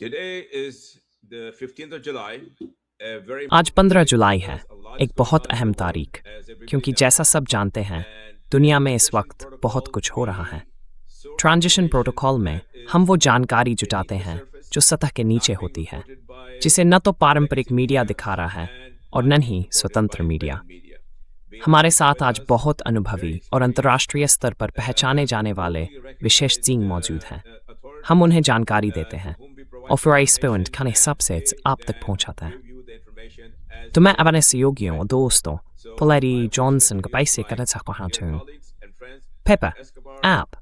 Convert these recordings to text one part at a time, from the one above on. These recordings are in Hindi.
Today is the 15th of July, a very आज important 15 day जुलाई है, because a lot is एक going बहुत on in अहम the world, तारीख, as everybody क्योंकि knows. जैसा सब जानते हैं, And the दुनिया में इस transition वक्त बहुत protocol, कुछ हो रहा है। we source transition information protocol में that हम is वो जानकारी beneath जुटाते the हैं surface, जो सतह के नीचे not being होती है, reported by जिसे न तो पारंपरिक legacy मीडिया media दिखा रहा है and और not न being ही reported स्वतंत्र by media. print media. We have हमारे with साथ आज us बहुत a very अनुभवी और experienced, अंतर्राष्ट्रीय स्तर पर पहचाने जाने वाले globally विशेष recognized सिंह मौजूद हैं। हम authorities उन्हें जानकारी देते to हैं whom we और provide the फिर इस पेवेंट information, खाने and सबसे they आप तक then पहुंचाता है। give you the information as तो it मैं is अपने सहयोगियों और right. दोस्तों So Polari my pleasure Johnson to का पैसे invite करत सकता dear हूँ। colleagues and friends, Pepper, Pepe Escobar, app.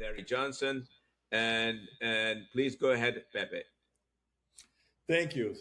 Larry Johnson, and please go ahead, Pepe. Thank you.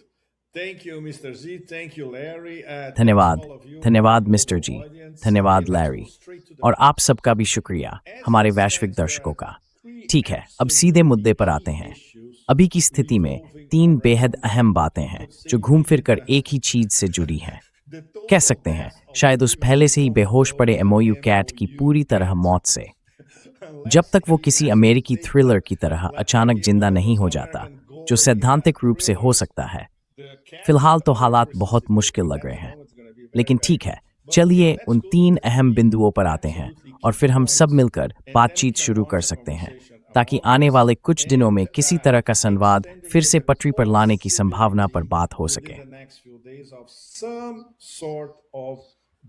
Thank you, Mr. Z. Thank you, Larry. Thanks धन्यवाद, all of you, धन्यवाद our मिस्टर global जी, audience. धन्यवाद Okay, let's Larry, go straight to the और point. आप सबका भी शुक्रिया As हमारे it वैश्विक stands, there दर्शकों are का। three ठीक है, अब सीधे मुद्दे पर आते absolutely हैं। key issues अभी की स्थिति में revolving तीन around बेहद अहम बातें you हैं could say जो घूम फिर कर the एक ही चीज से जुड़ी हैं। कह total सकते हैं death of शायद उस the पहले से ही बेहोश पड़े एमओयू MOU कैट की पूरी तरह मौत से, unless जब तक वो the किसी United अमेरिकी States थ्रिलर की तरह let अचानक the जिंदा नहीं हो South जाता, American जो gore सैद्धांतिक रूप से हो thriller. सकता है। The cat फिलहाल तो always हालात बहुत resuscitates मुश्किल you. लग At रहे the हैं, moment, it's gonna be very, लेकिन very ठीक है, good. But चलिए okay, उन let's go to तीन the अहम three बिंदुओं पर आते हैं absolutely और key फिर हम सब points, मिलकर and then we बातचीत can शुरू कर launch a सकते हैं conversation ताकि about आने this वाले कुछ दिनों में and किसी तरह का संवाद extending फिर से the पटरी पर लाने की संभावना पर possibility बात हो within सके। the next few days of some sort of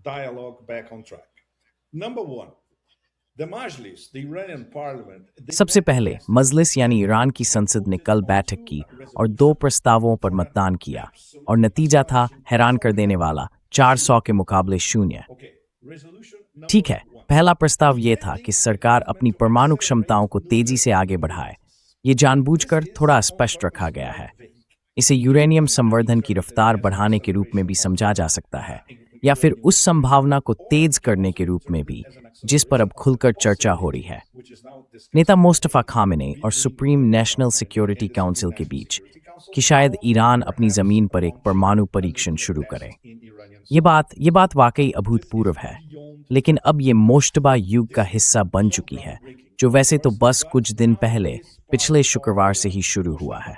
dialogue back on track. Number one, the Majlis, the Iranian parliament, they सबसे met पहले yesterday मजलिस यानी ईरान की and संसद ने voted कल on बैठक two की और दो resolutions प्रस्तावों पर for an मतदान किया और absolutely नतीजा था astonishing हैरान कर देने वाला 400 के मुकाबले 0। Okay, resolution number ठीक है, one. पहला प्रस्ताव ये था कि सरकार अपनी परमाणु क्षमताओं को तेजी से आगे बढ़ाए। ये जानबूझकर थोड़ा स्पष्ट रखा गया है। इसे यूरेनियम संवर्धन की रफ्तार बढ़ाने के रूप में भी समझा जा सकता है, या फिर उस संभावना को तेज करने के रूप में भी जिस पर अब खुलकर चर्चा हो रही है। नेता मुस्तफा खामेनी और सुप्रीम नेशनल सिक्योरिटी काउंसिल के बीच कि शायद ईरान अपनी जमीन पर एक परमाणु परीक्षण शुरू करे। ये बात वाकई अभूतपूर्व है, लेकिन अब ये मोश्तबा युग का हिस्सा बन चुकी है, जो वैसे तो बस कुछ दिन पहले पिछले शुक्रवार से ही शुरू हुआ है।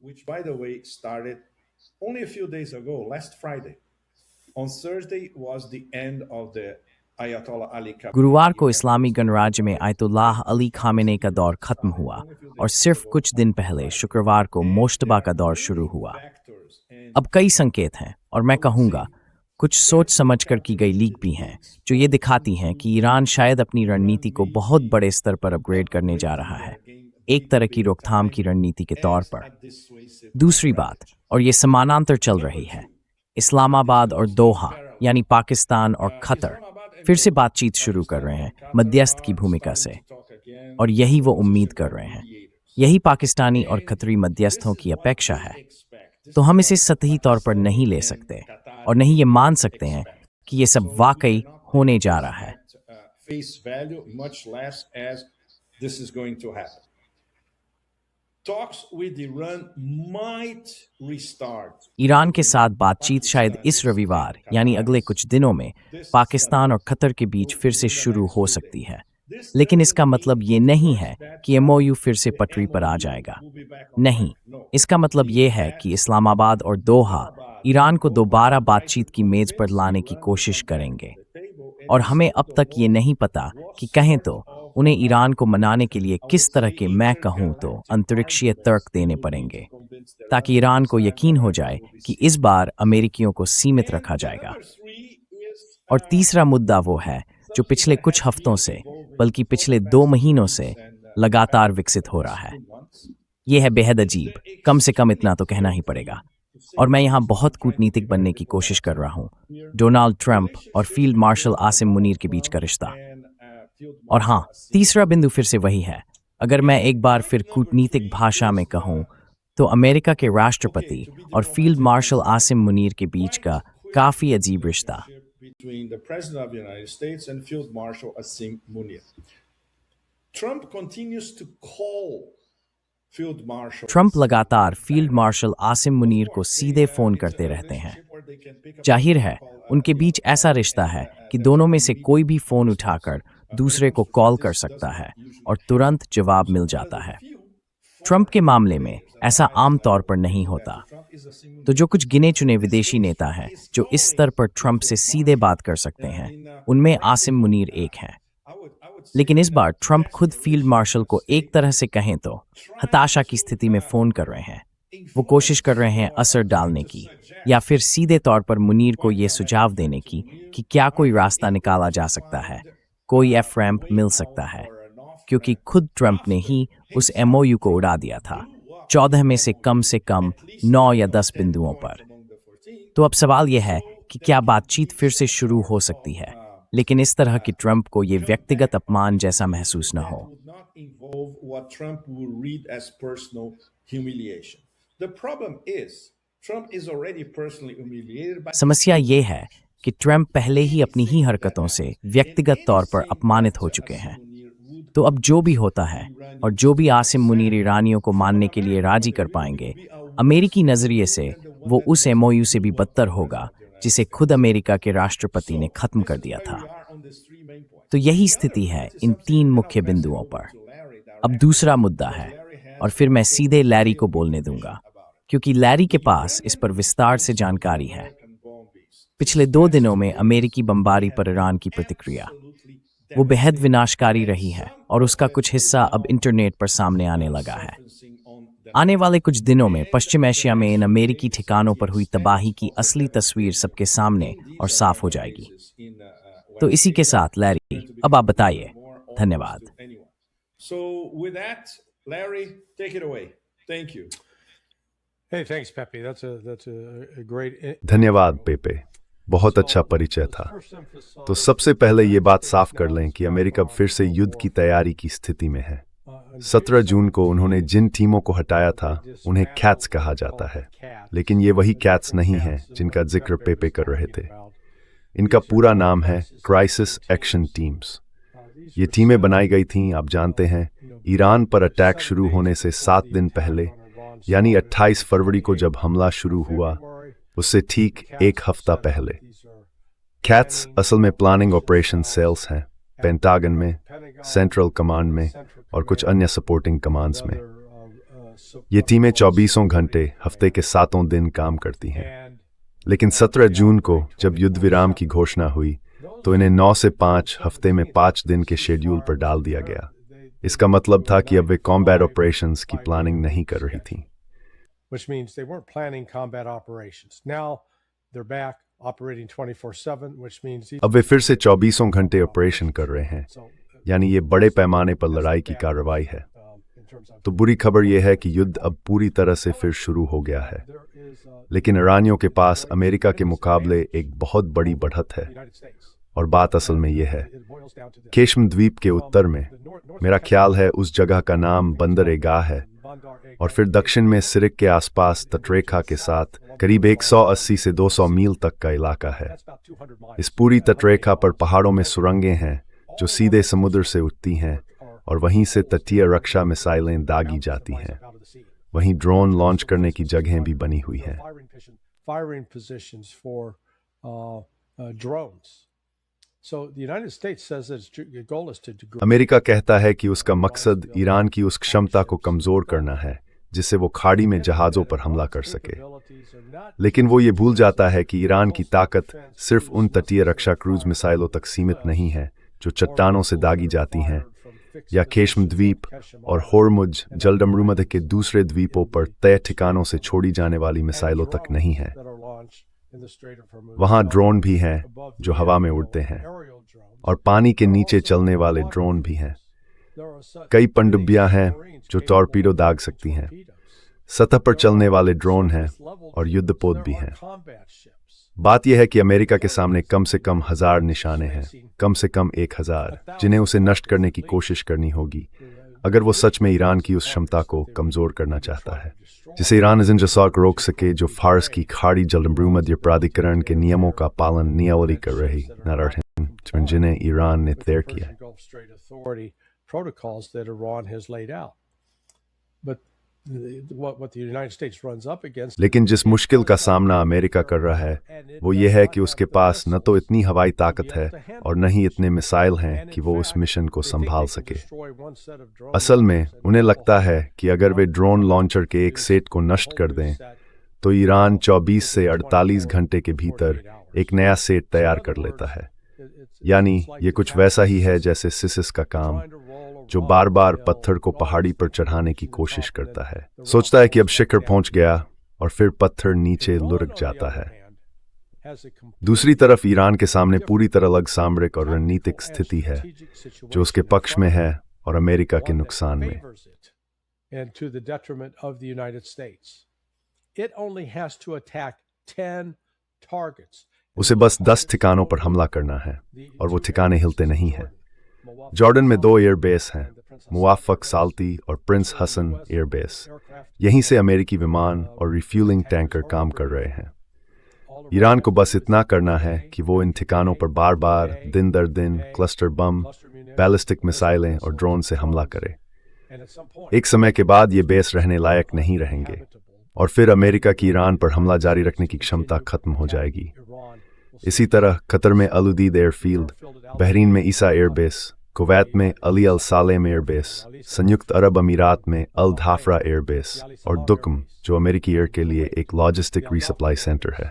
Which, by the way, started only a few days ago, last Friday. On Thursday was the end of the Ayatollah Ali Khamenei. गुरुवार को इस्लामी गणराज्य में आयतुल्लाह अली खामेनी का दौर खत्म हुआ और सिर्फ कुछ दिन पहले शुक्रवार को मोश्तबा का दौर शुरू हुआ। अब कई संकेत हैं और मैं कहूँगा कुछ सोच समझकर की गई लीक भी हैं जो ये दिखाती हैं कि ईरान शायद अपनी रणनीति को बहुत बड़े स्तर पर अपग्रेड करने जा रहा है, एक तरह की रोकथाम की रणनीति के तौर पर। दूसरी बात, और ये समानांतर चल रही है, इस्लामाबाद और दोहा यानी पाकिस्तान और कतर फिर से बातचीत शुरू कर रहे हैं मध्यस्थ की भूमिका से, और यही वो उम्मीद कर रहे हैं। यही पाकिस्तानी और कतरी मध्यस्थों की अपेक्षा है। तो हम इसे सतही तौर पर नहीं ले सकते और नहीं ये मान सकते हैं कि ये सब वाकई होने जा रहा है। Face value, much less as this is going to happen. Talks with Iran might restart. Iran के साथ बातचीत शायद इस रविवार यानी अगले कुछ दिनों में पाकिस्तान और कतर के बीच फिर से शुरू हो सकती है, लेकिन इसका मतलब ये नहीं है कि एमओयू फिर से पटरी पर आ जाएगा। नहीं, इसका मतलब ये है कि इस्लामाबाद और दोहा ईरान को दोबारा बातचीत की मेज पर लाने की कोशिश करेंगे, और हमें अब तक ये नहीं पता कि कहें तो उन्हें ईरान को मनाने के लिए किस तरह के, मैं कहूं तो, अंतरिक्षीय तर्क देने पड़ेंगे ताकि ईरान को यकीन हो जाए कि इस बार अमेरिकियों को सीमित रखा जाएगा। और तीसरा मुद्दा वो है जो पिछले कुछ हफ्तों से, बल्कि पिछले 2 महीनों से लगातार विकसित हो रहा है। यह है बेहद अजीब, कम से कम इतना तो कहना ही पड़ेगा, और मैं यहाँ बहुत कूटनीतिक बनने की कोशिश कर रहा हूँ, डोनाल्ड ट्रंप और फील्ड मार्शल आसिम मुनीर के बीच का रिश्ता। और हाँ, तीसरा बिंदु फिर से वही है, अगर मैं एक बार फिर कूटनीतिक भाषा में कहूँ तो अमेरिका के राष्ट्रपति और फील्ड मार्शल आसिम मुनीर के बीच का काफी अजीब रिश्ता। Between the President of the United States and Field Marshal Asim Munir. Trump continues to call Field Marshal. Trump लगातार फील्ड मार्शल आसिम मुनीर को सीधे फोन करते रहते हैं। जाहिर है, उनके बीच ऐसा रिश्ता है कि दोनों में से कोई भी फोन उठाकर दूसरे को कॉल कर सकता है और तुरंत जवाब मिल जाता है। ट्रंप के मामले में ऐसा आम तौर पर नहीं होता। तो जो कुछ गिने चुने विदेशी नेता हैं जो इस स्तर पर ट्रंप से सीधे बात कर सकते हैं, उनमें आसिम मुनीर एक हैं। लेकिन इस बार ट्रंप खुद फील्ड मार्शल को एक तरह से कहें तो हताशा की स्थिति में फोन कर रहे हैं। वो कोशिश कर रहे हैं असर डालने की, या फिर सीधे तौर पर मुनीर को ये सुझाव देने की कि क्या कोई रास्ता निकाला जा सकता है, कोई एफ रैंप मिल सकता है, क्योंकि खुद ट्रंप ने ही उस एमओयू को उड़ा दिया था 14 में से कम 9 या 10 बिंदुओं पर। तो अब सवाल यह है कि क्या बातचीत फिर से शुरू हो सकती है, लेकिन इस तरह कि ट्रंप को ये व्यक्तिगत अपमान जैसा महसूस न हो। समस्या ये है कि ट्रंप पहले ही अपनी ही हरकतों से व्यक्तिगत तौर पर अपमानित हो चुके हैं। तो अब जो भी होता है और जो भी आसिम मुनीर ईरानियों को मानने के लिए राजी कर पाएंगे, अमेरिकी नजरिए से वो उस एमओयू से भी बदतर होगा जिसे खुद अमेरिका के राष्ट्रपति ने खत्म कर दिया था। तो यही स्थिति है इन 3 मुख्य बिंदुओं पर। अब दूसरा मुद्दा है, और फिर मैं सीधे लैरी को बोलने दूंगा, क्योंकि लैरी के पास इस पर विस्तार से जानकारी है। पिछले 2 दिनों में अमेरिकी बमबारी पर ईरान की प्रतिक्रिया वो बेहद विनाशकारी रही है, और उसका कुछ हिस्सा अब इंटरनेट पर सामने आने लगा है। आने वाले कुछ दिनों में पश्चिम एशिया में इन अमेरिकी ठिकानों पर हुई तबाही की असली तस्वीर सबके सामने और साफ हो जाएगी। तो इसी के साथ लैरी, अब आप बताइए। धन्यवाद। Hey, thanks, Pepe. That's a great. धन्यवाद पेपे, बहुत अच्छा परिचय था। तो सबसे पहले ये बात साफ कर लें कि अमेरिका फिर से युद्ध की तैयारी की स्थिति में है। 17 जून को उन्होंने जिन टीमों को हटाया था उन्हें कैट्स कहा जाता है, लेकिन ये वही कैट्स नहीं हैं जिनका जिक्र पेपे कर रहे थे। इनका पूरा नाम है क्राइसिस एक्शन टीम्स। ये टीमें बनाई गई थीं, आप जानते हैं, ईरान पर अटैक शुरू होने से 7 दिन पहले, यानी 28 फरवरी को जब हमला शुरू हुआ, उससे ठीक 1 हफ्ता पहले। कैट्स असल में प्लानिंग ऑपरेशन सेल्स हैं, पेंटागन में, सेंट्रल कमांड में और कुछ अन्य सपोर्टिंग कमांड्स में। ये टीमें 24 घंटे हफ्ते के 7 दिन काम करती हैं। लेकिन 17 जून को जब युद्ध विराम की घोषणा हुई तो इन्हें 9 से 5 हफ्ते में 5 दिन के शेड्यूल पर डाल दिया गया। इसका मतलब था कि अब वे कॉम्बैट ऑपरेशंस की प्लानिंग नहीं कर रही थीं। Which means they weren't planning combat operations. Now they're back operating 24/7, which means अब वे फिर से 24 घंटे ऑपरेशन कर रहे हैं, यानी ये बड़े पैमाने पर लड़ाई की कार्रवाई है। तो बुरी खबर यह है कि युद्ध अब पूरी तरह से फिर शुरू हो गया है, लेकिन ईरानियों के पास अमेरिका के मुकाबले एक बहुत बड़ी बढ़त है। और बात असल में यह है, केशम द्वीप के उत्तर में, मेरा ख्याल है उस जगह का नाम बंदर-ए-गाह है, और फिर दक्षिण में सिरिक के आसपास तटरेखा के साथ करीब 180 से 200 मील तक का इलाका है। इस पूरी तटरेखा पर पहाड़ों में सुरंगें हैं जो सीधे समुद्र से उठती हैं, और वहीं से तटीय रक्षा मिसाइलें दागी जाती हैं। वहीं ड्रोन लॉन्च करने की जगहें भी बनी हुई हैं। अमेरिका कहता है कि उसका मकसद ईरान की उस क्षमता को कमजोर करना है जिससे वो खाड़ी में जहाज़ों पर हमला कर सके। लेकिन वो ये भूल जाता है कि ईरान की ताकत सिर्फ उन तटीय रक्षा क्रूज मिसाइलों तक सीमित नहीं है जो चट्टानों से दागी जाती हैं, या केशम द्वीप और होर्मुज जलडमरूमध्य के दूसरे द्वीपों पर तय ठिकानों से छोड़ी जाने वाली मिसाइलों तक नहीं है। वहाँ ड्रोन भी हैं जो हवा में उड़ते हैं, और पानी के नीचे चलने वाले ड्रोन भी हैं। कई पनडुब्बियां हैं जो टॉर्पीडो दाग सकती हैं। सतह पर चलने वाले ड्रोन हैं और युद्धपोत भी हैं। बात यह है कि अमेरिका के सामने कम से कम 1000 निशाने हैं, कम से कम 1000, जिन्हें उसे नष्ट करने की कोशिश करनी होगी अगर वो सच में ईरान की उस क्षमता को कमजोर करना चाहता है, जिसे ईरान इंजसार को रोक सके, जो फारस की खाड़ी जलभूमध्य प्राधिकरण के नियमों का पालन नियमावली कर रही न, जिन्हें ईरान ने तय किया। what the United States runs up against. लेकिन जिस मुश्किल का सामना अमेरिका कर रहा है वो ये है कि उसके पास न तो इतनी हवाई ताकत है और न ही इतने मिसाइल हैं कि वो उस मिशन को संभाल सके। असल में उन्हें लगता है कि अगर वे ड्रोन लॉन्चर के एक सेट को नष्ट कर दें तो ईरान 24 से 48 घंटे के भीतर एक नया सेट तैयार कर लेता है। यानी ये कुछ वैसा ही है जैसे सिसिस का काम, जो बार बार पत्थर को पहाड़ी पर चढ़ाने की कोशिश करता है। सोचता है कि अब शिखर पहुंच गया और फिर पत्थर नीचे लुढ़क जाता है। दूसरी तरफ ईरान के सामने पूरी तरह अलग सामरिक और रणनीतिक स्थिति है जो उसके पक्ष में है और अमेरिका के नुकसान में। उसे बस 10 ठिकानों पर हमला करना है और वो ठिकाने हिलते नहीं हैं। जॉर्डन में 2 एयरबेस हैं, मुवाफ़क़ साल्ती और प्रिंस हसन एयरबेस। यहीं से अमेरिकी विमान और रिफ्यूलिंग टैंकर काम कर रहे हैं। ईरान को बस इतना करना है कि वो इन ठिकानों पर बार बार दिन दर दिन क्लस्टर बम, बैलिस्टिक मिसाइलें और ड्रोन से हमला करे। एक समय के बाद ये बेस रहने लायक नहीं रहेंगे और फिर अमेरिका की ईरान पर हमला जारी रखने की क्षमता खत्म हो जाएगी। इसी तरह कतर में अल उदीद एयरफील्ड, बहरीन में ईसा एयरबेस, कुवैत में अली अल सालेम एयरबेस, संयुक्त अरब अमीरात में अल धाफरा एयरबेस और दुकम जो अमेरिकी एयर के लिए एक लॉजिस्टिक रीसप्लाई सेंटर है।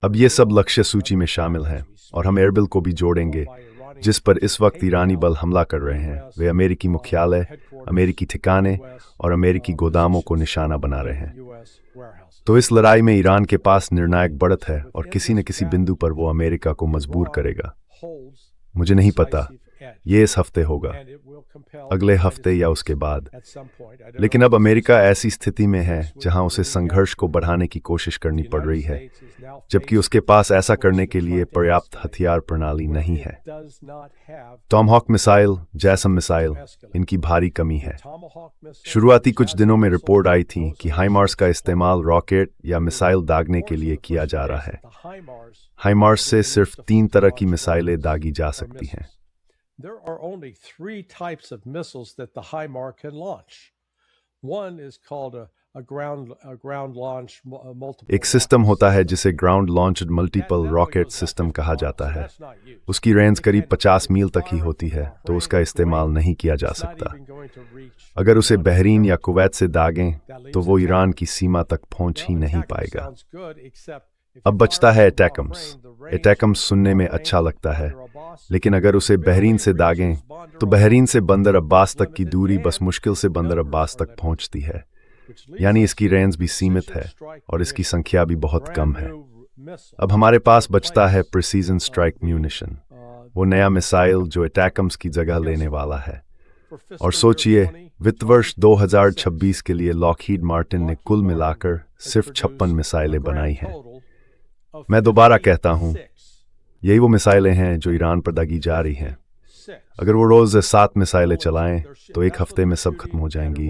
अब ये सब लक्ष्य सूची में शामिल हैं और हम एयरबिल को भी जोड़ेंगे जिस पर इस वक्त ईरानी बल हमला कर रहे हैं। वे अमेरिकी मुख्यालय, अमेरिकी ठिकाने और अमेरिकी गोदामों को निशाना बना रहे हैं। तो इस लड़ाई में ईरान के पास निर्णायक बढ़त है और किसी न किसी बिंदु पर वो अमेरिका को मजबूर करेगा। मुझे नहीं पता ये इस हफ्ते होगा, अगले हफ्ते या उसके बाद, लेकिन अब अमेरिका ऐसी स्थिति में है जहां उसे संघर्ष को बढ़ाने की कोशिश करनी पड़ रही है, जबकि उसके पास ऐसा करने के लिए पर्याप्त हथियार प्रणाली नहीं है। टॉमहॉक मिसाइल, जैसम मिसाइल, इनकी भारी कमी है। शुरुआती कुछ दिनों में रिपोर्ट आई थी कि हाइमार्स का इस्तेमाल रॉकेट या मिसाइल दागने के लिए किया जा रहा है। हाइमार्स से सिर्फ 3 तरह की मिसाइलें दागी जा सकती हैं। There are only 3 types of missiles that the HIMARS can launch. One is called a ground launch multiple. एक सिस्टम होता है जिसे ground launched multiple rocket system कहा जाता है। उसकी रेंज करीब 50 मील तक ही होती है, तो उसका इस्तेमाल नहीं किया जा सकता। अगर उसे बहरीन या कुवैत से दागें तो वो ईरान की सीमा तक पहुंच ही नहीं पाएगा। अब बचता है एटैकम्स। एटैकम्स सुनने में अच्छा लगता है, लेकिन अगर उसे बहरीन से दागें तो बहरीन से बंदर अब्बास तक की दूरी बस मुश्किल से बंदर अब्बास तक पहुंचती है। यानी इसकी रेंज भी सीमित है और इसकी संख्या भी बहुत कम है। अब हमारे पास बचता है प्रिसीजन स्ट्राइक म्यूनिशन, वो नया मिसाइल जो एटैकम्स की जगह लेने वाला है। और सोचिए, वित्त वर्ष 2026 के लिए लॉकहीड मार्टिन ने कुल मिलाकर सिर्फ 56 मिसाइलें बनाई हैं। मैं दोबारा कहता हूं, यही वो मिसाइलें हैं जो ईरान पर दागी जा रही हैं। अगर वो रोज 7 मिसाइलें चलाएं तो एक हफ्ते में सब खत्म हो जाएंगी।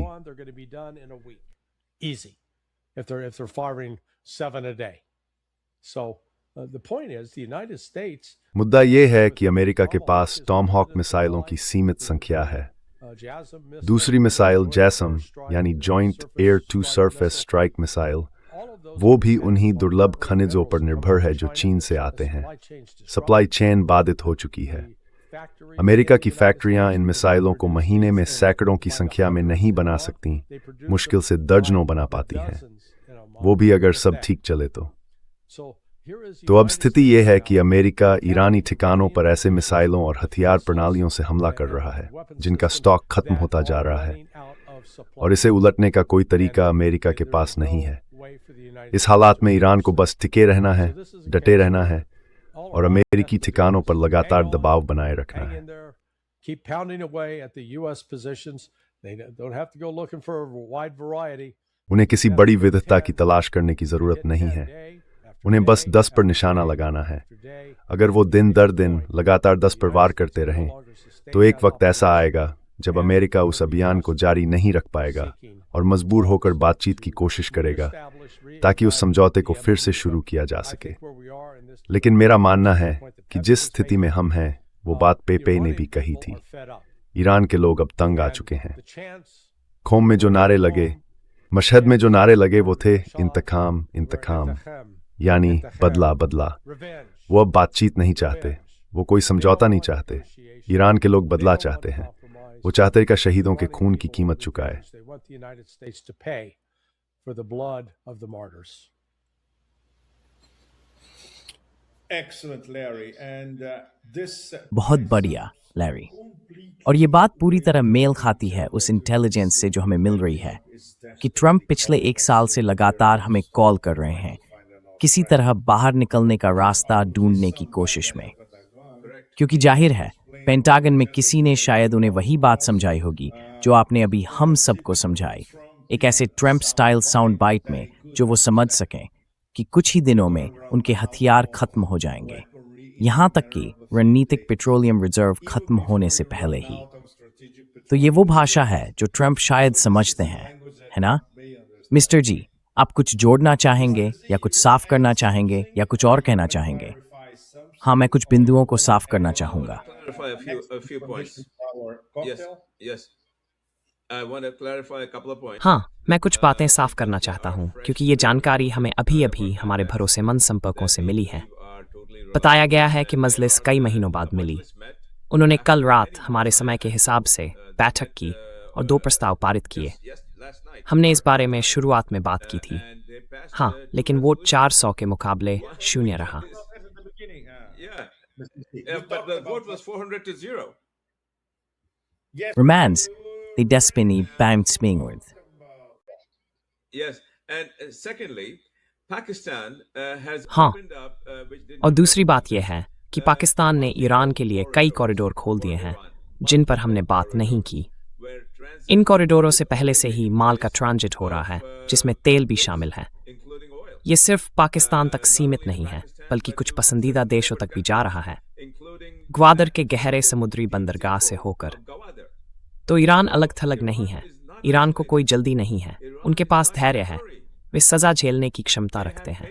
मुद्दा ये है कि अमेरिका के पास टॉमहॉक मिसाइलों की सीमित संख्या है। दूसरी मिसाइल जैसम यानी joint air to surface strike missile, वो भी उन्हीं दुर्लभ खनिजों पर निर्भर है जो चीन से आते हैं। सप्लाई चेन बाधित हो चुकी है। अमेरिका की फैक्ट्रियां इन मिसाइलों को महीने में सैकड़ों की संख्या में नहीं बना सकती, मुश्किल से दर्जनों बना पाती हैं, वो भी अगर सब ठीक चले तो अब स्थिति यह है कि अमेरिका ईरानी ठिकानों पर ऐसे मिसाइलों और हथियार प्रणालियों से हमला कर रहा है जिनका स्टॉक खत्म होता जा रहा है, और इसे उलटने का कोई तरीका अमेरिका के पास नहीं है। इस हालात में ईरान को बस टिके रहना है, डटे रहना है और अमेरिकी ठिकानों पर लगातार दबाव बनाए रखना है। उन्हें किसी बड़ी विविधता की तलाश करने की जरूरत नहीं है, उन्हें बस 10 पर निशाना लगाना है। अगर वो दिन दर दिन लगातार 10 पर वार करते रहें तो एक वक्त ऐसा आएगा जब अमेरिका उस अभियान को जारी नहीं रख पाएगा और मजबूर होकर बातचीत की कोशिश करेगा ताकि उस समझौते को फिर से शुरू किया जा सके। लेकिन मेरा मानना है कि जिस स्थिति में हम हैं वो बात पेपे ने भी कही थी। ईरान के लोग अब तंग आ चुके हैं। खोम में जो नारे लगे, मशहद में जो नारे लगे वो थे इंतकाम इंतकाम, यानी बदला बदला। वो अब बातचीत नहीं चाहते, वो कोई समझौता नहीं चाहते। ईरान के लोग बदला चाहते हैं। वो चाहते हैं कि शहीदों के खून की कीमत चुकाए। बहुत बढ़िया लैरी। और ये बात पूरी तरह मेल खाती है उस इंटेलिजेंस से जो हमें मिल रही है कि ट्रंप पिछले 1 साल से लगातार हमें कॉल कर रहे हैं, किसी तरह बाहर निकलने का रास्ता ढूंढने की कोशिश में। क्योंकि जाहिर है पेंटागन में किसी ने शायद उन्हें वही बात समझाई होगी जो आपने अभी हम सबको समझाई, एक ऐसे ट्रंप स्टाइल साउंड बाइट में जो वो समझ सकें कि कुछ ही दिनों में उनके हथियार खत्म हो जाएंगे, यहाँ तक कि रणनीतिक पेट्रोलियम रिजर्व खत्म होने से पहले ही। तो ये वो भाषा है जो ट्रंप शायद समझते हैं, है ना? मिस्टर जी, आप कुछ जोड़ना चाहेंगे या कुछ साफ करना चाहेंगे या कुछ और कहना चाहेंगे? हाँ, मैं कुछ बिंदुओं को साफ करना चाहूंगा। हाँ, मैं कुछ बातें साफ करना चाहता हूँ क्योंकि ये जानकारी हमें अभी अभी हमारे भरोसेमंद संपर्कों से मिली है। बताया गया है कि मजलिस कई महीनों बाद मिली। उन्होंने कल रात हमारे समय के हिसाब से बैठक की और 2 प्रस्ताव पारित किए। हमने इस बारे में शुरुआत में बात की थी। हाँ, लेकिन वोट 400 के मुकाबले 0 रहा। Romans, die Despini beim Smingworth. Yes, and secondly, Pakistan has हाँ, opened up, which did और दूसरी बात यह है कि पाकिस्तान ने ईरान के लिए कई कॉरिडोर खोल दिए हैं जिन पर हमने बात नहीं की। इन कॉरिडोरों से पहले से ही माल का ट्रांजिट हो रहा है, जिसमें तेल भी शामिल है। ये सिर्फ पाकिस्तान तक सीमित नहीं है, बल्कि कुछ पसंदीदा देशों तक भी जा रहा है, ग्वादर के गहरे समुद्री बंदरगाह से होकर। तो ईरान अलग थलग नहीं है। ईरान को कोई जल्दी नहीं है, उनके पास धैर्य है, वे सजा झेलने की क्षमता रखते हैं,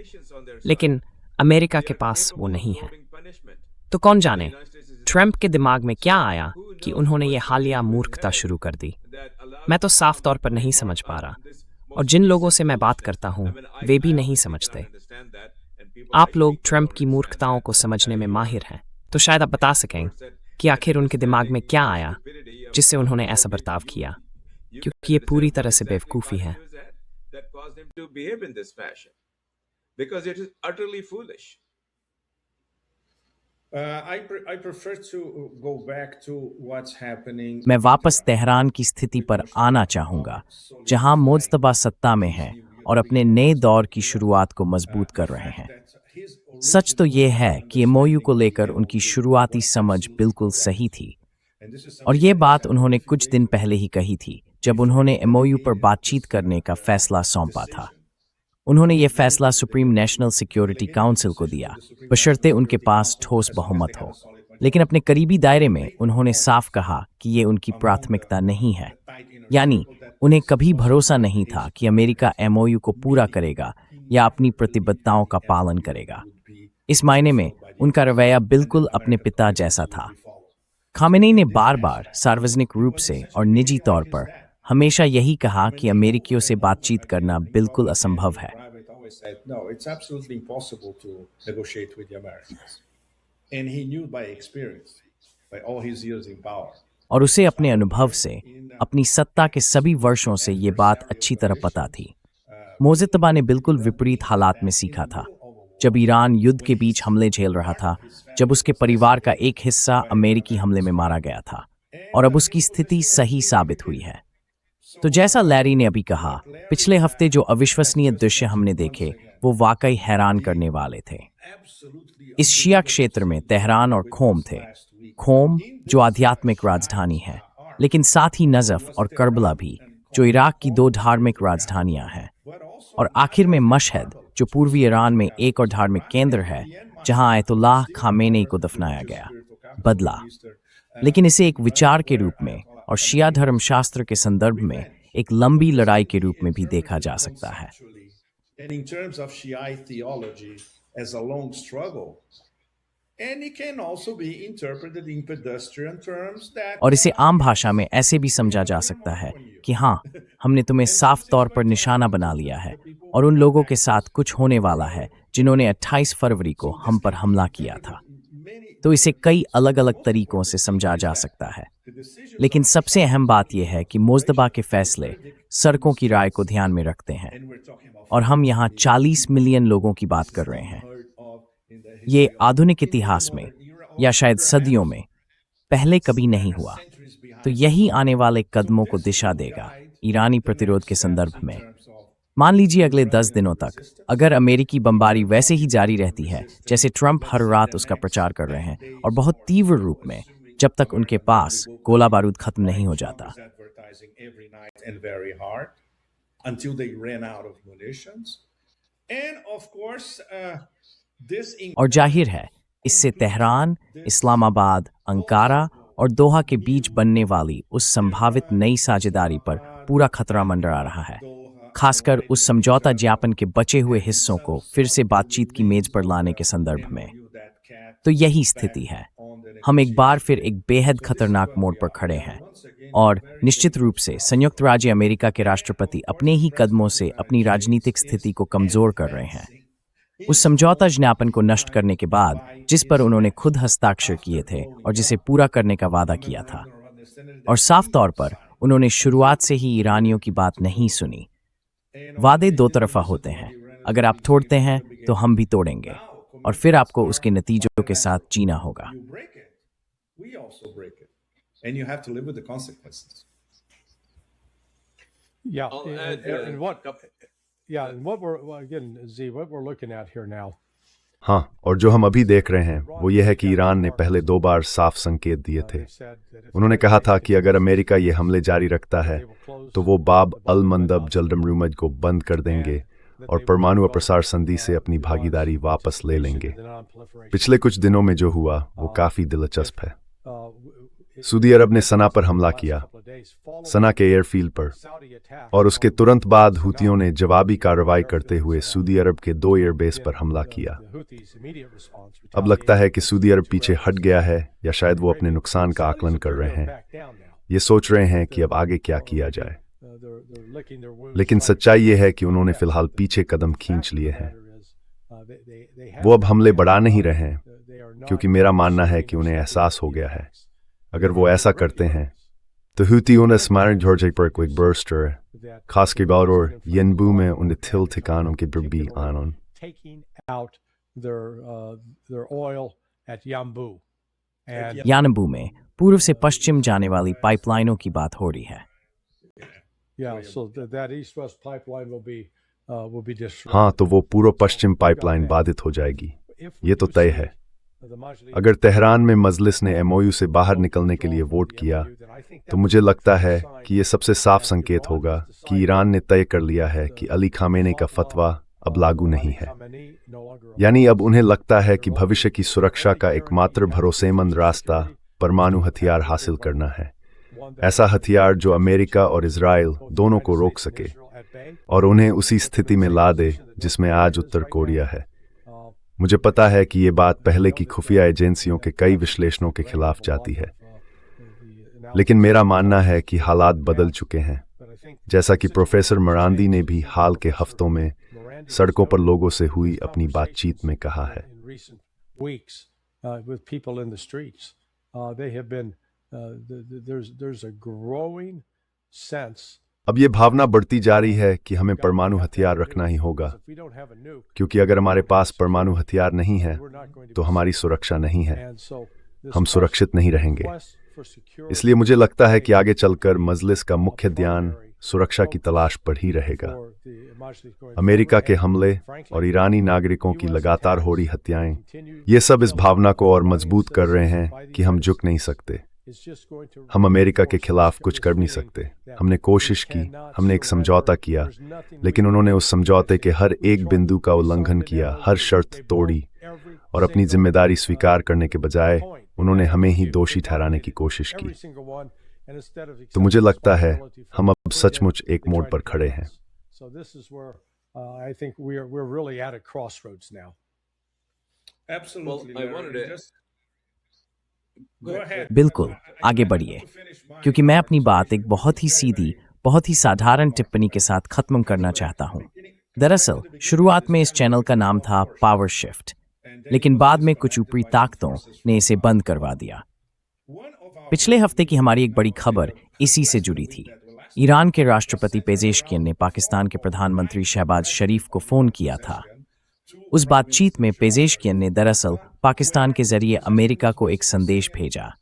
लेकिन अमेरिका के पास वो नहीं है। तो कौन जाने ट्रंप के दिमाग में क्या आया कि उन्होंने ये हालिया मूर्खता शुरू कर दी। मैं तो साफ तौर पर नहीं समझ पा रहा, और जिन लोगों से मैं बात करता हूँ वे भी नहीं समझते। आप लोग ट्रंप की मूर्खताओं को समझने में माहिर हैं, तो शायद आप बता सकें कि आखिर उनके दिमाग में क्या आया जिससे उन्होंने ऐसा बर्ताव किया, क्योंकि ये पूरी तरह से बेवकूफ़ी है। मैं वापस तेहरान की स्थिति पर आना चाहूंगा, जहां मोजतबा सत्ता में है और अपने नए दौर की शुरुआत को मजबूत कर रहे हैं। सच तो ये है कि एमओयू को लेकर उनकी शुरुआती समझ बिल्कुल सही थी, और ये बात उन्होंने कुछ दिन पहले ही कही थी जब उन्होंने एमओयू पर बातचीत करने का फैसला सौंपा था। उन्होंने ये फैसला सुप्रीम नेशनल सिक्योरिटी काउंसिल को दिया, बशर्ते उनके पास ठोस बहुमत हो। लेकिन अपने करीबी दायरे में उन्होंने साफ कहा कि ये उनकी प्राथमिकता नहीं है, यानी उन्हें कभी भरोसा नहीं था कि अमेरिका एमओयू को पूरा करेगा या अपनी प्रतिबद्धताओं का पालन करेगा। इस मायने में उनका रवैया बिल्कुल अपने पिता जैसा था। खामेनी ने बार बार सार्वजनिक रूप से और निजी तौर पर हमेशा यही कहा कि अमेरिकियों से बातचीत करना बिल्कुल असंभव है। और उसे अपने अनुभव से, अपनी सत्ता के सभी वर्षों से ये बात अच्छी तरह पता थी। मोज़तबा ने बिल्कुल विपरीत हालात में सीखा था, जब ईरान युद्ध के बीच हमले झेल रहा था, जब उसके परिवार का एक हिस्सा अमेरिकी हमले में मारा गया था, और अब उसकी स्थिति सही साबित हुई है। तो जैसा लैरी ने अभी कहा, पिछले हफ्ते जो अविश्वसनीय दृश्य हमने देखे वो वाकई हैरान करने वाले थे। इस शिया क्षेत्र में तेहरान और खोम थे। खोम जो आध्यात्मिक राजधानी है, लेकिन साथ ही नजफ और करबला भी, जो इराक की 2 धार्मिक राजधानियां हैं, और आखिर में मशहद जो पूर्वी ईरान में एक और धार्मिक केंद्र है जहां आयतुल्लाह खामेनी को दफनाया गया। बदला, लेकिन इसे एक विचार के रूप में और शिया धर्मशास्त्र के संदर्भ में एक लंबी लड़ाई के रूप में भी देखा जा सकता है। And in terms of Shiite theology as a long struggle, and it can also be interpreted in pedestrian terms that और इसे आम भाषा में ऐसे भी समझा जा सकता है कि हाँ, हमने तुम्हें साफ तौर पर निशाना बना लिया है और उन लोगों के साथ कुछ होने वाला है जिन्होंने 28 फरवरी को हम पर हमला किया था। तो इसे कई अलग अलग तरीकों से समझा जा सकता है, लेकिन सबसे अहम बात यह है कि मोज़दबा के फैसले सड़कों की राय को ध्यान में रखते हैं और हम यहाँ 40 मिलियन लोगों की बात कर रहे हैं। ये आधुनिक इतिहास में या शायद सदियों में पहले कभी नहीं हुआ। तो यही आने वाले कदमों को दिशा देगा ईरानी प्रतिरोध के संदर्भ में। मान लीजिए अगले 10 दिनों तक अगर अमेरिकी बमबारी वैसे ही जारी रहती है जैसे ट्रंप हर रात उसका प्रचार कर रहे हैं और बहुत तीव्र रूप में, जब तक उनके पास गोला बारूद खत्म नहीं हो जाता। और जाहिर है इससे तेहरान, इस्लामाबाद, अंकारा और दोहा के बीच बनने वाली उस संभावित नई साझेदारी पर पूरा खतरा मंडरा रहा है, खासकर उस समझौता ज्ञापन के बचे हुए हिस्सों को फिर से बातचीत की मेज पर लाने के संदर्भ में। तो यही स्थिति है। हम एक बार फिर एक बेहद खतरनाक मोड़ पर खड़े हैं और निश्चित रूप से संयुक्त राज्य अमेरिका के राष्ट्रपति अपने ही कदमों से अपनी राजनीतिक स्थिति को कमजोर कर रहे हैं। उस समझौता ज्ञापन को नष्ट करने के बाद जिस पर उन्होंने खुद हस्ताक्षर किए थे और जिसे पूरा करने का वादा किया था, और साफ तौर पर उन्होंने शुरुआत से ही ईरानियों की बात नहीं सुनी। वादे दो तरफा होते हैं, अगर आप तोड़ते हैं तो हम भी तोड़ेंगे और फिर आपको उसके नतीजों के साथ जीना होगा। हाँ, और जो हम अभी देख रहे हैं वो ये है कि ईरान ने पहले 2 बार साफ संकेत दिए थे। उन्होंने कहा था कि अगर अमेरिका ये हमले जारी रखता है तो वो बाब अल मंदब जलदमरूमज को बंद कर देंगे और परमाणु अप्रसार संधि से अपनी भागीदारी वापस ले लेंगे। पिछले कुछ दिनों में जो हुआ वो काफी दिलचस्प है। सऊदी अरब ने सना पर हमला किया, सना के एयरफील्ड पर, और उसके तुरंत बाद हूतियों ने जवाबी कार्रवाई करते हुए सऊदी अरब के 2 एयरबेस पर हमला किया। अब लगता है कि सऊदी अरब पीछे हट गया है या शायद वो अपने नुकसान का आकलन कर रहे हैं। ये सोच रहे हैं कि अब आगे क्या किया जाए। लेकिन सच्चाई ये है कि उन्होंने फिलहाल पीछे कदम खींच लिए हैं। वो अब हमले बढ़ा नहीं रहे हैं क्योंकि मेरा मानना है कि उन्हें एहसास हो गया है अगर वो ऐसा करते हैं तो हूतियों स्मारक जॉर्ज पर कोई बर्स्टर खास और यनबू में उन्हें थिल ठिकानों के बर्बी आनों यानबू में पूर्व से पश्चिम जाने वाली पाइपलाइनों की बात हो रही है। हाँ, तो वो पूर्व पश्चिम पाइपलाइन बाधित हो जाएगी, ये तो तय है। अगर तेहरान में मजलिस ने एमओयू से बाहर निकलने के लिए वोट किया तो मुझे लगता है कि ये सबसे साफ संकेत होगा कि ईरान ने तय कर लिया है कि अली खामेनी का फतवा अब लागू नहीं है। यानी अब उन्हें लगता है कि भविष्य की सुरक्षा का एकमात्र भरोसेमंद रास्ता परमाणु हथियार हासिल करना है, ऐसा हथियार जो अमेरिका और इजराइल दोनों को रोक सके और उन्हें उसी स्थिति में ला दे जिसमें आज उत्तर कोरिया है। मुझे पता है कि ये बात पहले की खुफिया एजेंसियों के कई विश्लेषणों के खिलाफ जाती है, लेकिन मेरा मानना है कि हालात बदल चुके हैं, जैसा कि प्रोफेसर मरांदी ने भी हाल के हफ्तों में सड़कों पर लोगों से हुई अपनी बातचीत में कहा है। अब ये भावना बढ़ती जा रही है कि हमें परमाणु हथियार रखना ही होगा, क्योंकि अगर हमारे पास परमाणु हथियार नहीं है तो हमारी सुरक्षा नहीं है, हम सुरक्षित नहीं रहेंगे। इसलिए मुझे लगता है कि आगे चलकर मजलिस का मुख्य ध्यान सुरक्षा की तलाश पर ही रहेगा। अमेरिका के हमले और ईरानी नागरिकों की लगातार हो रही हत्याएं, ये सब इस भावना को और मजबूत कर रहे हैं कि हम झुक नहीं सकते, हम अमेरिका के खिलाफ कुछ कर नहीं सकते। हमने कोशिश की, हमने एक समझौता किया, लेकिन उन्होंने उस समझौते के हर एक बिंदु का उल्लंघन किया, हर शर्त तोड़ी, और अपनी जिम्मेदारी स्वीकार करने के बजाय उन्होंने हमें ही दोषी ठहराने की कोशिश की। तो मुझे लगता है हम अब सचमुच एक मोड़ पर खड़े हैं। So this is where I think we're really at a crossroads now. Absolutely. Well, I wanted to- Just go ahead. बिल्कुल आगे बढ़िए, क्योंकि मैं अपनी बात एक बहुत ही सीधी, बहुत ही साधारण टिप्पणी के साथ खत्म करना चाहता हूँ। दरअसल शुरुआत में इस चैनल का नाम था पावर शिफ्ट, लेकिन बाद में कुछ ऊपरी ताकतों ने इसे बंद करवा दिया। पिछले हफ्ते की हमारी एक बड़ी खबर इसी से जुड़ी थी। ईरान के राष्ट्रपति पेजेशकियन ने पाकिस्तान के प्रधानमंत्री शहबाज शरीफ को फोन किया था। उस बातचीत में पेजेशकियन ने दरअसल पाकिस्तान के जरिए अमेरिका को एक संदेश भेजा।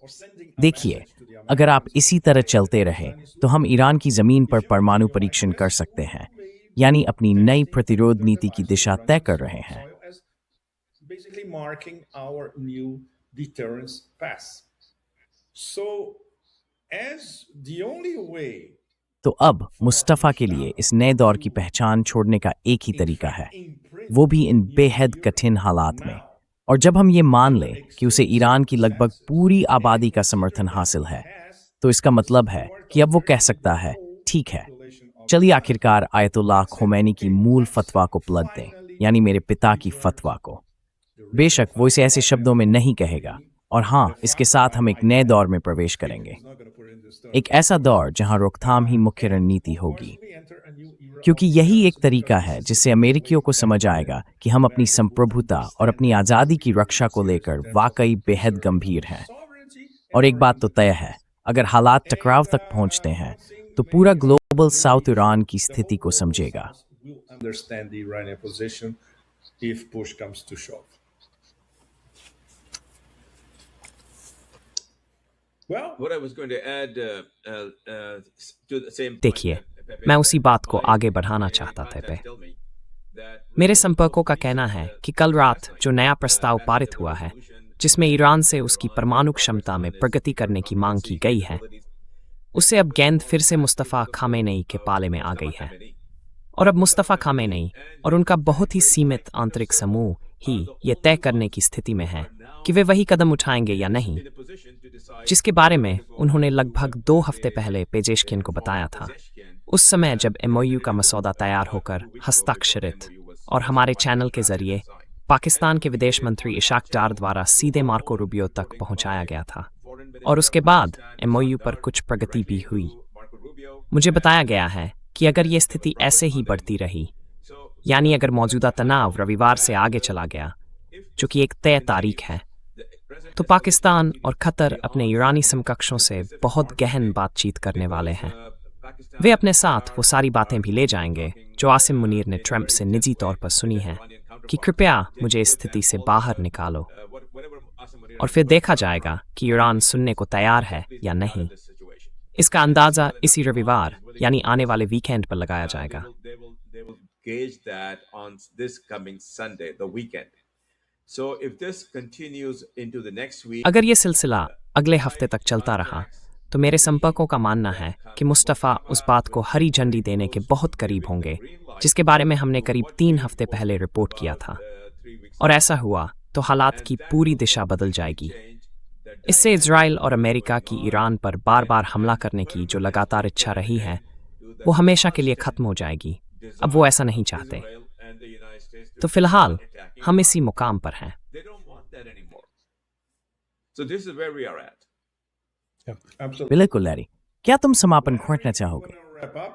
देखिए, अगर आप इसी तरह चलते रहे तो हम ईरान की जमीन पर परमाणु परीक्षण कर सकते हैं, यानी अपनी नई प्रतिरोध नीति की दिशा तय कर रहे हैं। Basically marking our new deterrence path. So, as the only way तो अब मुस्तफ़ा के लिए इस नए दौर की पहचान छोड़ने का एक ही तरीका है, वो भी इन बेहद कठिन हालात में। और जब हम ये मान लें कि उसे ईरान की लगभग पूरी आबादी का समर्थन हासिल है, तो इसका मतलब है कि अब वो कह सकता है, ठीक है, चलिए आखिरकार आयतुल्लाह खोमैनी की मूल फतवा को पलट दें, यानी मेरे पिता की फतवा को। बेशक वो इसे ऐसे शब्दों में नहीं कहेगा, और हाँ, इसके साथ हम एक नए दौर में प्रवेश करेंगे, एक ऐसा दौर जहां रोकथाम ही मुख्य रणनीति होगी, क्योंकि यही एक तरीका है जिससे अमेरिकियों को समझ आएगा कि हम अपनी संप्रभुता और अपनी आज़ादी की रक्षा को लेकर वाकई बेहद गंभीर हैं। और एक बात तो तय है, अगर हालात टकराव तक पहुंचते हैं तो पूरा ग्लोबल साउथ ईरान की स्थिति को समझेगा। understand the Iranian position if push comes to shove. Well, What I was going to add to the same point, देखिए, Pepe, मैं उसी बात को आगे बढ़ाना चाहता था। पे tell me that मेरे संपर्कों का कहना है कि कल रात जो नया प्रस्ताव पारित हुआ है, जिसमें ईरान से उसकी परमाणु क्षमता में प्रगति करने की मांग की गई है, उससे अब गेंद फिर से मुस्तफ़ा खामेनेई के पाले में आ गई है। और अब मुस्तफ़ा खामेनेई और उनका बहुत ही सीमित आंतरिक समूह ही ये तय करने की स्थिति में है कि वे वही कदम उठाएंगे या नहीं, जिसके बारे में उन्होंने लगभग 2 हफ्ते पहले पेजेशकियन को बताया था। उस समय जब MOU का मसौदा तैयार होकर हस्ताक्षरित और हमारे चैनल के जरिए पाकिस्तान के विदेश मंत्री इशाक डार द्वारा सीधे मार्को रूबियो तक पहुंचाया गया था, और उसके बाद MOU पर कुछ प्रगति भी हुई। मुझे बताया गया है कि अगर ये स्थिति ऐसे ही बढ़ती रही, यानी अगर मौजूदा तनाव रविवार से आगे चला गया, जो कि एक तय तारीख है, तो पाकिस्तान और कतर अपने ईरानी समकक्षों से बहुत गहन बातचीत करने वाले हैं। वे अपने साथ वो सारी बातें भी ले जाएंगे जो आसिम मुनीर ने ट्रंप से निजी तौर पर सुनी हैं कि कृपया मुझे इस स्थिति से बाहर निकालो, और फिर देखा जाएगा कि ईरान सुनने को तैयार है या नहीं। इसका अंदाजा इसी रविवार यानी आने वाले वीकेंड पर लगाया जाएगा। They will gauge that on this coming Sunday, the weekend. So if this continues into the next week, अगर ये सिलसिला अगले हफ्ते तक चलता रहा, तो मेरे संपर्कों का मानना है कि मुस्तफ़ा उस बात को हरी झंडी देने के बहुत करीब होंगे जिसके बारे में हमने करीब 3 हफ्ते पहले रिपोर्ट किया था। और ऐसा हुआ तो हालात की पूरी दिशा बदल जाएगी। इससे इजराइल और अमेरिका की ईरान पर बार बार हमला करने की जो लगातार इच्छा रही है, वो हमेशा के लिए खत्म हो जाएगी। अब वो ऐसा नहीं चाहते। तो फिलहाल हम इसी मुकाम पर हैं। they don't want that anymore. So this is where we are at. absolutely. बिल्कुल लैरी, क्या तुम समापन खोजना चाहोगे? Wrap up.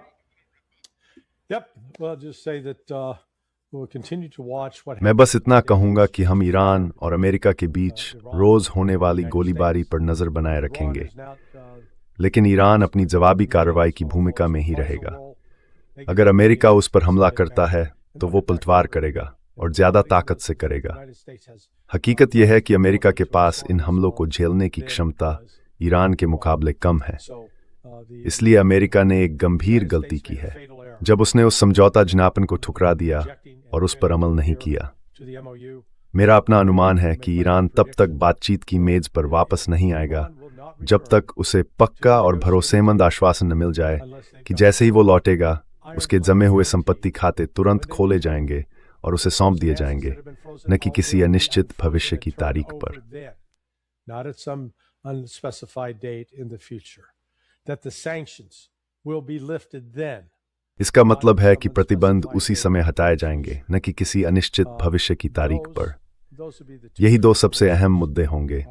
Yep. Well, I'll just say that we'll continue to watch what मैं बस इतना कहूंगा कि हम ईरान और अमेरिका के बीच रोज होने वाली गोलीबारी पर नजर बनाए रखेंगे, लेकिन ईरान अपनी जवाबी कार्रवाई की भूमिका में ही रहेगा। अगर अमेरिका उस पर हमला करता है तो वो पलटवार करेगा और ज्यादा ताकत से करेगा। हकीकत यह है कि अमेरिका के पास इन हमलों को झेलने की क्षमता ईरान के मुकाबले कम है। इसलिए अमेरिका ने एक गंभीर गलती की है जब उसने उस समझौता ज्ञापन को ठुकरा दिया और उस पर अमल नहीं किया। मेरा अपना अनुमान है कि ईरान तब तक बातचीत की मेज पर वापस नहीं आएगा जब तक उसे पक्का और भरोसेमंद आश्वासन न मिल जाए कि जैसे ही वो लौटेगा उसके जमे हुए संपत्ति खाते तुरंत खोले जाएंगे और उसे सौंप दिए जाएंगे, न कि किसी अनिश्चित भविष्य की तारीख पर। Not at some unspecified date in the future. that the sanctions will be lifted then. इसका मतलब है कि प्रतिबंध उसी समय हटाए जाएंगे, न कि किसी अनिश्चित भविष्य की तारीख पर। यही दो सबसे अहम मुद्दे होंगे।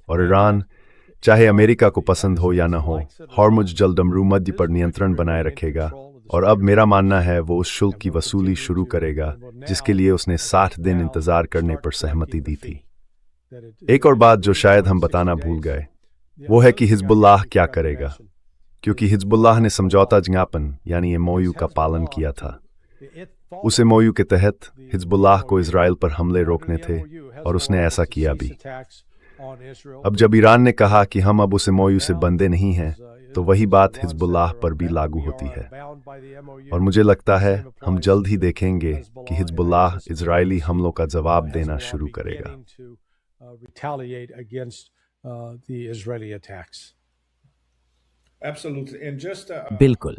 और ईरान, चाहे अमेरिका को पसंद हो या न हो, हॉर्मुज जलदमरू मध्य पर नियंत्रण बनाए रखेगा। और अब मेरा मानना है वो उस शुल्क की वसूली शुरू करेगा जिसके लिए उसने 60 दिन इंतजार करने पर सहमति दी थी। एक और बात जो शायद हम बताना भूल गए, वो है कि हिजबुल्लाह क्या करेगा, क्योंकि हिजबुल्लाह ने समझौता ज्ञापन यानी एमओयू का पालन किया था। उस एमओयू के तहत हिजबुल्लाह को इजराइल पर हमले रोकने थे और उसने ऐसा किया भी। अब जब ईरान ने कहा कि हम अब उस एमओयू से बंधे नहीं हैं, तो वही बात हिजबुल्लाह पर भी लागू होती है। और मुझे लगता है हम जल्द ही देखेंगे कि हिजबुल्लाह इजरायली हमलों का जवाब देना शुरू करेगा। बिल्कुल।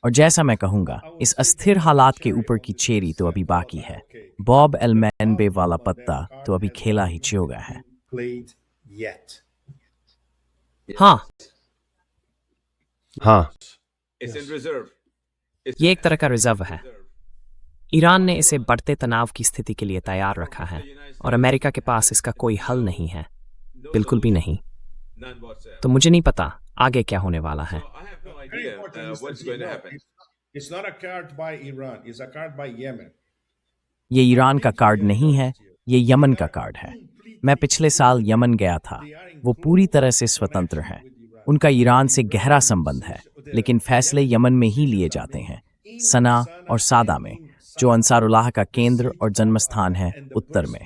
और जैसा मैं कहूंगा, इस अस्थिर हालात के ऊपर की चेरी तो अभी बाकी है। बॉब एलमैनबे वाला पत्ता तो अभी खेला ही चियोगा है। हाँ, हाँ, ये एक तरह का रिजर्व है। ईरान ने इसे बढ़ते तनाव की स्थिति के लिए तैयार रखा है और अमेरिका के पास इसका कोई हल नहीं है, बिल्कुल भी नहीं। तो मुझे नहीं पता आगे क्या होने वाला है। ये ईरान का कार्ड नहीं है, ये यमन का कार्ड है। मैं पिछले साल यमन गया था। वो पूरी तरह से स्वतंत्र है। उनका ईरान से गहरा संबंध है, लेकिन फैसले यमन में ही लिए जाते हैं, सना और सादा में, जो अंसारुल्लाह का केंद्र और जन्मस्थान है उत्तर में।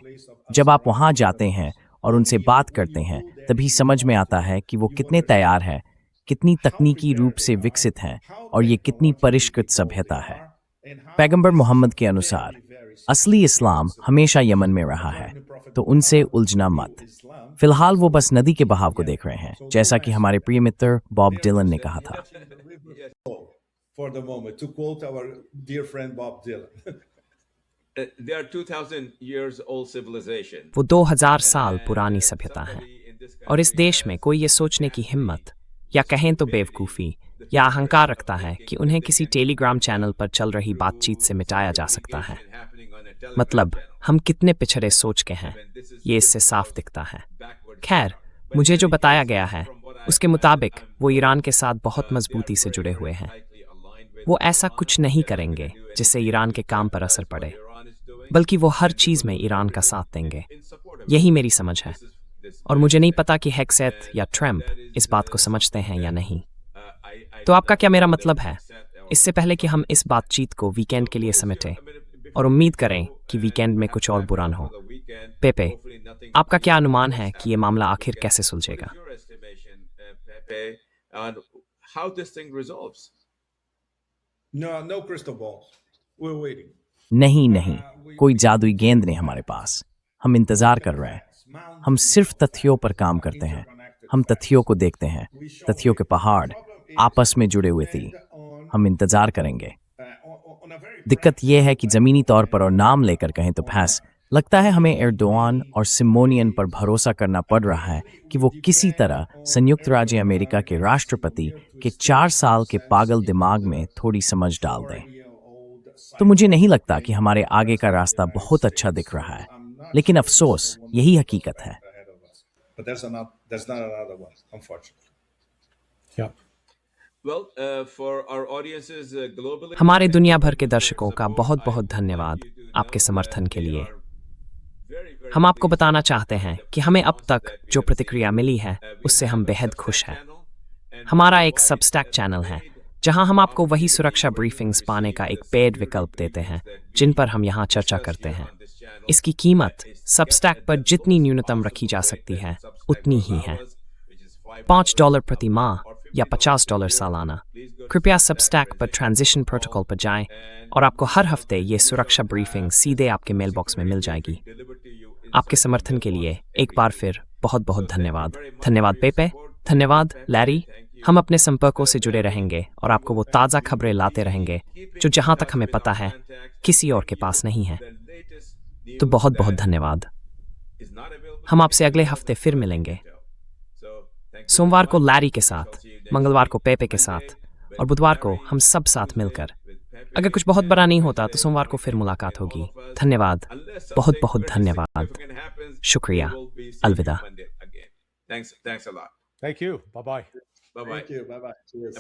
जब आप वहां जाते हैं और उनसे बात करते हैं, तभी समझ में आता है कि वो कितने तैयार है, कितनी तकनीकी रूप से विकसित हैं और ये कितनी परिष्कृत सभ्यता है। पैगंबर मोहम्मद के अनुसार असली इस्लाम हमेशा यमन में रहा है, तो उनसे उलझना मत। फिलहाल वो बस नदी के बहाव को देख रहे हैं, जैसा कि हमारे प्रिय मित्र बॉब डिलन ने कहा था। वो 2000 साल पुरानी सभ्यता है और इस देश में कोई ये सोचने की हिम्मत या कहें तो बेवकूफ़ी या अहंकार रखता है कि उन्हें किसी टेलीग्राम चैनल पर चल रही बातचीत से मिटाया जा सकता है। मतलब हम कितने पिछड़े सोच के हैं, ये इससे साफ दिखता है। खैर, मुझे जो बताया गया है उसके मुताबिक वो ईरान के साथ बहुत मजबूती से जुड़े हुए हैं। वो ऐसा कुछ नहीं करेंगे जिससे ईरान के काम पर असर पड़े, बल्कि वो हर चीज़ में ईरान का साथ देंगे। यही मेरी समझ है और मुझे नहीं पता कि हेक्सेथ या ट्रम्प इस बात को समझते हैं या नहीं। तो आपका क्या मेरा मतलब है? इससे पहले कि हम इस बातचीत को वीकेंड के लिए समेटें और उम्मीद करें कि वीकेंड में कुछ और बुरा न हो, पेपे, आपका क्या अनुमान है कि ये मामला आखिर कैसे सुलझेगा? नहीं, कोई जादुई गेंद नहीं हमारे पास। हम इंतजार कर रहे हैं। हम सिर्फ तथ्यों पर काम करते हैं। हम तथ्यों को देखते हैं। तथ्यों के पहाड़ आपस में जुड़े हुए थी। हम इंतजार करेंगे। दिक्कत यह है कि जमीनी तौर पर और नाम लेकर कहें तो भैंस लगता है हमें एर्दोआन और सिमोनियन पर भरोसा करना पड़ रहा है कि वो किसी तरह संयुक्त राज्य अमेरिका के राष्ट्रपति के 4 साल के पागल दिमाग में थोड़ी समझ डाल दें। तो मुझे नहीं लगता कि हमारे आगे का रास्ता बहुत अच्छा दिख रहा है, लेकिन अफसोस यही हकीकत है। हमारे दुनिया भर के दर्शकों का बहुत बहुत धन्यवाद आपके समर्थन के लिए। हम आपको बताना चाहते हैं कि हमें अब तक जो प्रतिक्रिया मिली है उससे हम बेहद खुश हैं। हमारा एक सबस्टैक चैनल है जहां हम आपको वही सुरक्षा ब्रीफिंग्स पाने का एक पेड विकल्प देते हैं जिन पर हम यहां चर्चा करते हैं। इसकी कीमत सबस्टैक पर जितनी न्यूनतम रखी जा सकती है उतनी ही है, $5 प्रति माह या $50 सालाना। कृपया सबस्टैक पर ट्रांजिशन प्रोटोकॉल पर जाएं और आपको हर हफ्ते ये सुरक्षा ब्रीफिंग सीधे आपके मेल बॉक्स में मिल जाएगी। आपके समर्थन के लिए एक बार फिर बहुत बहुत धन्यवाद। धन्यवाद पेपे, धन्यवाद लैरी। हम अपने संपर्कों से जुड़े रहेंगे और आपको वो ताज़ा खबरें लाते रहेंगे जो जहां तक हमें पता है किसी और के पास नहीं है। तो बहुत बहुत धन्यवाद। हम आपसे अगले हफ्ते फिर मिलेंगे। सोमवार को लैरी के साथ मंगलवार को पेपे के साथ और बुधवार को हम सब साथ मिलकर। अगर कुछ बहुत बड़ा नहीं होता तो सोमवार को फिर मुलाकात होगी। धन्यवाद, बहुत बहुत धन्यवाद, शुक्रिया, अलविदा। Thanks a lot. Thank you. Bye bye. Bye bye. Thank you. Bye bye. Cheers.